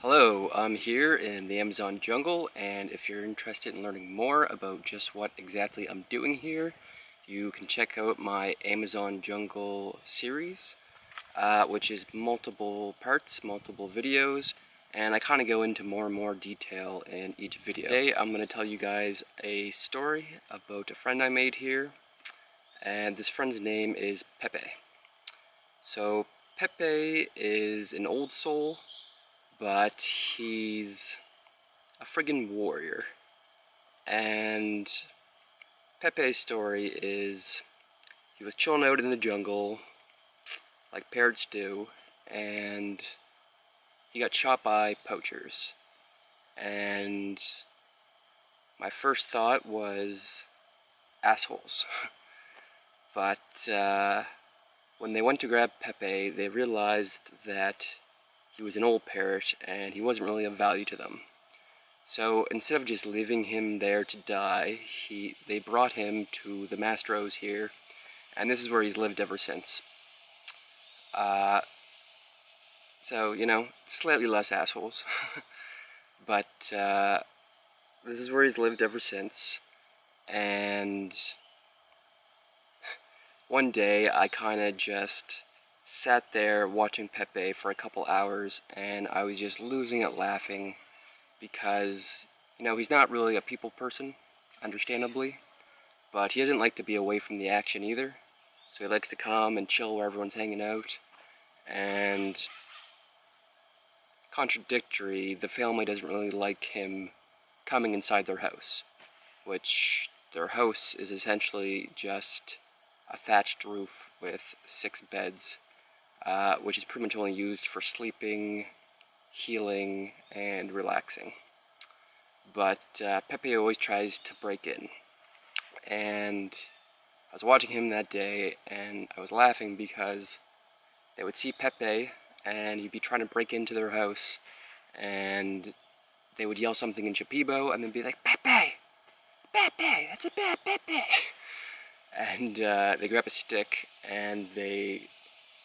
Hello, I'm here in the Amazon jungle, and if you're interested in learning more about just what exactly I'm doing here, you can check out my Amazon jungle series, which is multiple parts, multiple videos, and I kind of go into more and more detail in each video. Today I'm going to tell you guys a story about a friend I made here, and this friend's name is Pepe. So Pepe is an old soul, but he's a friggin' warrior. And Pepe's story is he was chilling out in the jungle, like parrots do, and he got shot by poachers. And my first thought was assholes. But when they went to grab Pepe, they realized that he was an old parrot and he wasn't really of value to them. So instead of just leaving him there to die, they brought him to the Mastros here, and this is where he's lived ever since. So, you know, slightly less assholes. But this is where he's lived ever since, and one day I kind of just sat there watching Pepe for a couple hours, and I was just losing it laughing because, you know, he's not really a people person, understandably, but he doesn't like to be away from the action either, so he likes to come and chill where everyone's hanging out. And contradictory, the family doesn't really like him coming inside their house, which their house is essentially just a thatched roof with 6 beds, which is pretty much only used for sleeping, healing, and relaxing. But Pepe always tries to break in, and I was watching him that day, and I was laughing because they would see Pepe, and he'd be trying to break into their house, and they would yell something in Shipibo, and then be like, Pepe! Pepe! That's a bad Pepe! And they grab a stick, and they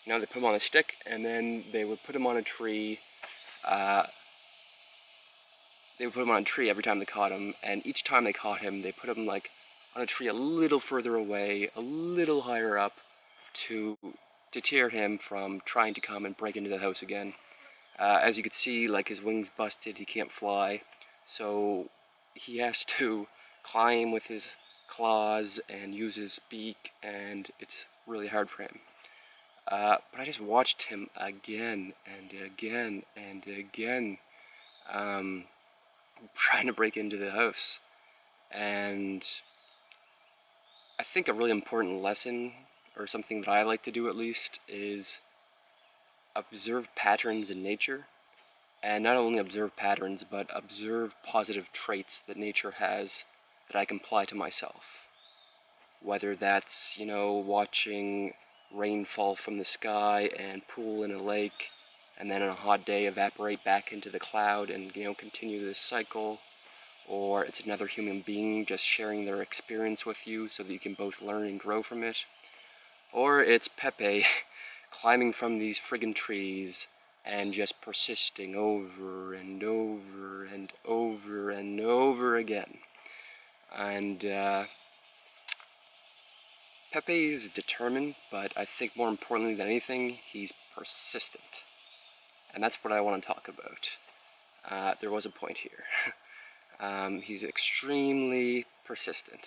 put him on a stick, and then they would put him on a tree. They would put him on a tree every time they caught him, and each time they caught him, they put him like on a tree a little further away, a little higher up, to deter him from trying to come and break into the house again. As you can see, like, his wings busted, he can't fly, so he has to climb with his claws and use his beak, and it's really hard for him. But I just watched him again and again and again, trying to break into the house. And I think a really important lesson, or something that I like to do at least, is observe patterns in nature. And not only observe patterns, but observe positive traits that nature has that I can apply to myself. Whether that's, you know, watching rain fall from the sky and pool in a lake, and then on a hot day evaporate back into the cloud and, you know, continue this cycle. Or it's another human being just sharing their experience with you so that you can both learn and grow from it. Or it's Pepe climbing from these friggin' trees and just persisting over and over and over and over again. And Pepe's determined, but I think more importantly than anything, he's persistent. And that's what I want to talk about. There was a point here. He's extremely persistent.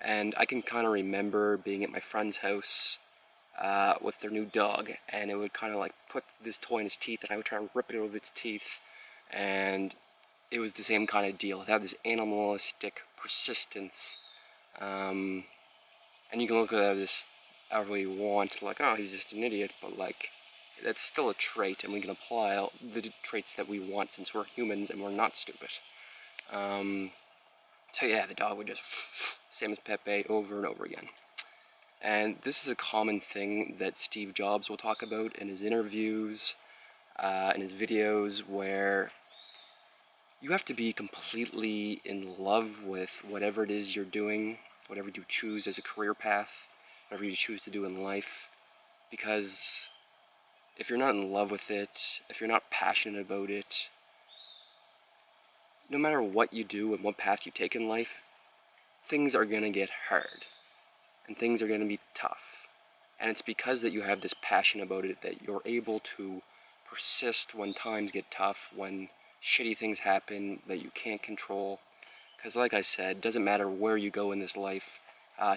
And I can kind of remember being at my friend's house with their new dog, and it would kind of like put this toy in his teeth, and I would try to rip it out of its teeth, and it was the same kind of deal. It had this animalistic persistence, and you can look at this however you want, like, oh, he's just an idiot, but like, that's still a trait, and we can apply all the traits that we want since we're humans and we're not stupid. So yeah, the dog would just, same as Pepe, over and over again. And this is a common thing that Steve Jobs will talk about in his interviews, in his videos, where you have to be completely in love with whatever it is you're doing, whatever you choose as a career path, whatever you choose to do in life, because if you're not in love with it, if you're not passionate about it, no matter what you do and what path you take in life, things are going to get hard and things are going to be tough. And it's because that you have this passion about it that you're able to persist when times get tough, when shitty things happen that you can't control. Because like I said, it doesn't matter where you go in this life,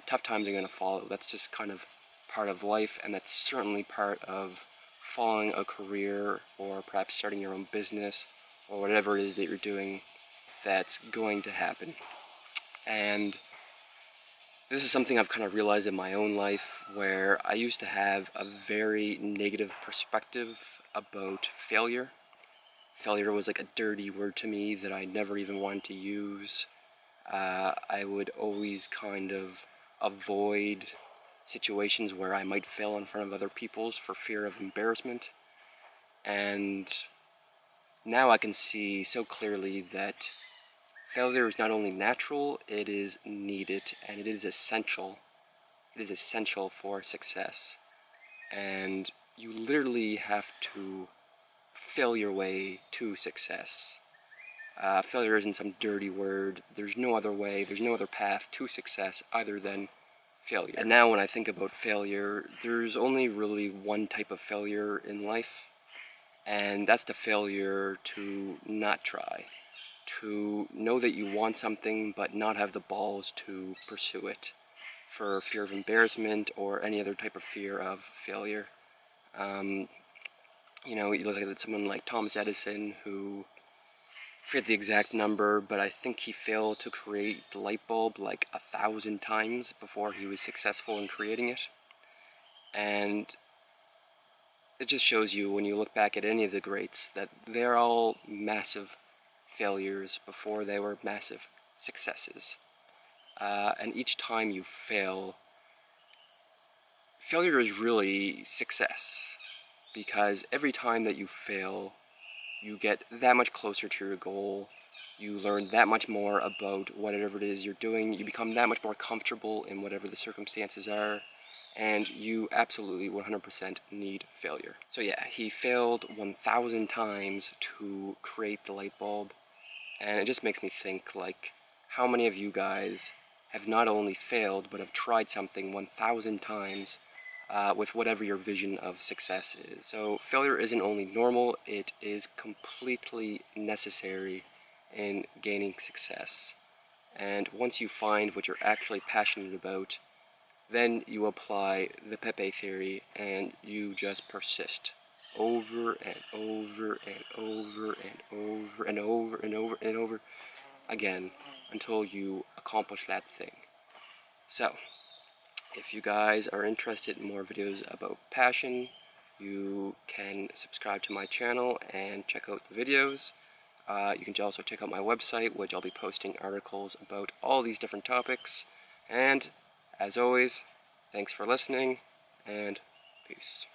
tough times are going to follow. That's just kind of part of life, and that's certainly part of following a career or perhaps starting your own business or whatever it is that you're doing that's going to happen. And this is something I've kind of realized in my own life, where I used to have a very negative perspective about failure. Failure was like a dirty word to me that I never even wanted to use. I would always kind of avoid situations where I might fail in front of other people's for fear of embarrassment. And now I can see so clearly that failure is not only natural, it is needed, and it is essential. It is essential for success. And you literally have to fail your way to success. Failure isn't some dirty word. There's no other way, there's no other path to success other than failure. And now when I think about failure, there's only really one type of failure in life, and that's the failure to not try. To know that you want something but not have the balls to pursue it for fear of embarrassment or any other type of fear of failure. You look at someone like Thomas Edison, who, I forget the exact number, but I think he failed to create the light bulb like 1,000 times before he was successful in creating it. And it just shows you, when you look back at any of the greats, that they're all massive failures before they were massive successes. And each time you fail, failure is really success, because every time that you fail, you get that much closer to your goal, you learn that much more about whatever it is you're doing, you become that much more comfortable in whatever the circumstances are, and you absolutely 100% need failure. So yeah, he failed 1,000 times to create the light bulb, and it just makes me think, like, how many of you guys have not only failed, but have tried something 1,000 times with whatever your vision of success is. So failure isn't only normal, it is completely necessary in gaining success. And once you find what you're actually passionate about, then you apply the Pepe theory and you just persist over and over and over and over and over and over and over again until you accomplish that thing. So, if you guys are interested in more videos about passion, you can subscribe to my channel and check out the videos. You can also check out my website, which I'll be posting articles about all these different topics. And, as always, thanks for listening, and peace.